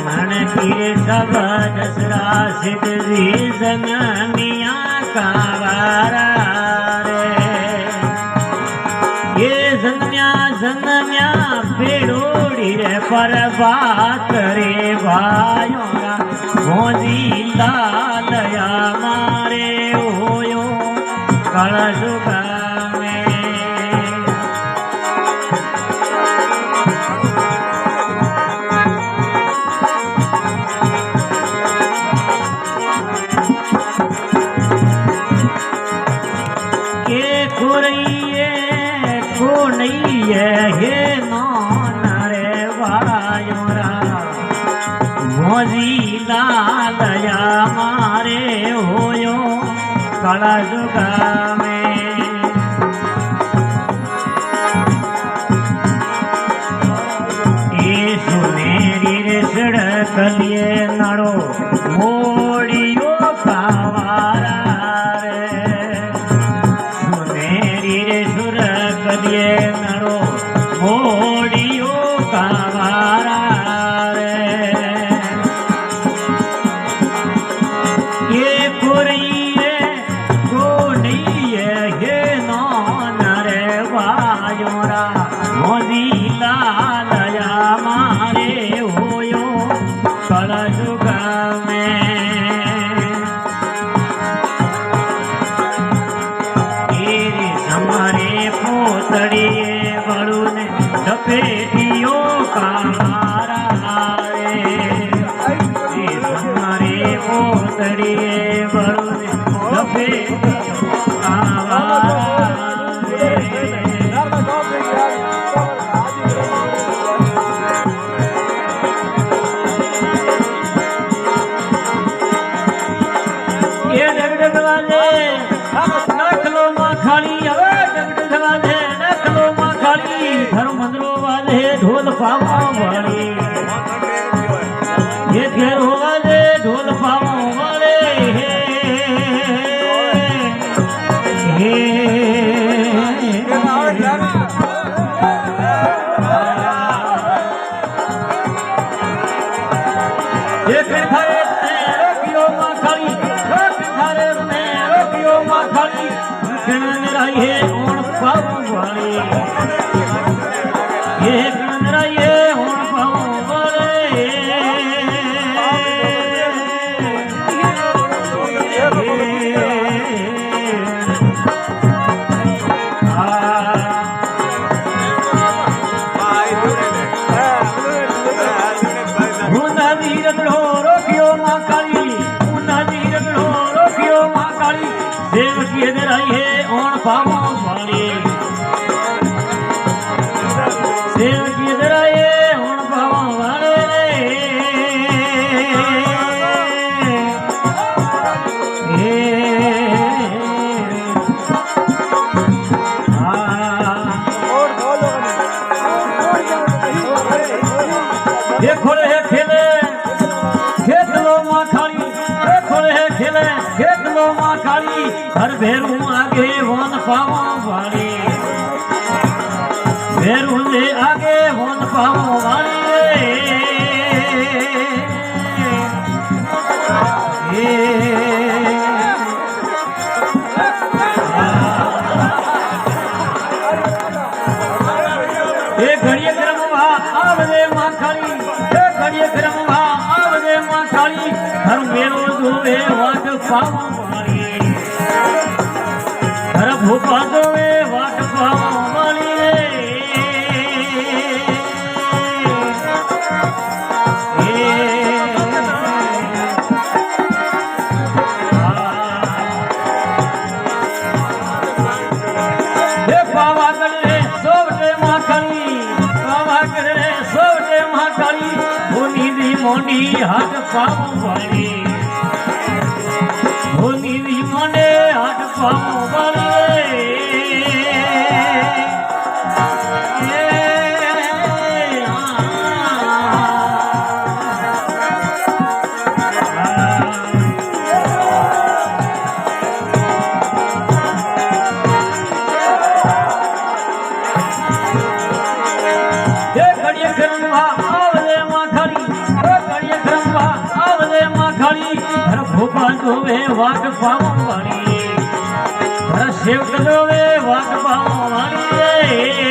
के सब दसरा सिद्धि जनमिया कावारा रे ये जन्म्या पेड़ोड़ी रे पर बात रे भायोरा भोजी लालया मारे होयो कलजुगा हे नौन रे वायोरा भोजी लालया मारे होयो कला जुगा में ये सुनेरी रे सड़क लिए नड़ो मोड़ियो कावारा रे सुनेरी रे सड़क लिए नड़ो मोड़ियो कावारा रे ये पुरिये गोनिये हे नौन रे वायोरा मोदी लालया मारे होयो कलजुगा में तेरे समारे पोतड़िए बड़ूने सफेदियो कामारा रे हमारे पोतड़िए बड़ूने सफेदियो कामारा रे ये डगडग वाले नखलो माखाली हवे डगडग वाले नखलो माखाली घर मंदरो वाले ढोल पावा वाले ये घेर वाले ढोल पावा वाले हे ये थारे रोकियो माखाली थारे रोकियो माखाली गणन रहिए ओण पावा वाले ये गणन रहिए ओण पावा वाले रोकियो माँ काली उन्ना नीर रोकियो माँ काली देव की रहिए ओण पावा वाली देव की रहिए ओण पावा वाले देखो रे खेले खेत लो माँ खाली देखो रे खेले खेत लो माँ खाली हर भेरू आगे वन पावा वाली भेरू ले आगे वन पावा वाली ये घड़िए क्रम आवले माँ खाली घड़िए क्रम आवले माँ खाली हर मेरो जोवे वाट पावा वाली हर भूपा जोवे वाट पावा वाली हे पावा करे सोवटे माँ खाली पावा करे सोवटे माँ खाली भूनी दी मोंडी हाथ पावा वाली भूनी दी मोंडे हाथ पावा वाली घड़िए ભૂપા જોવે વાઘ પાવો વાળી, સેવક જોવે વાઘ પાવો વાળી.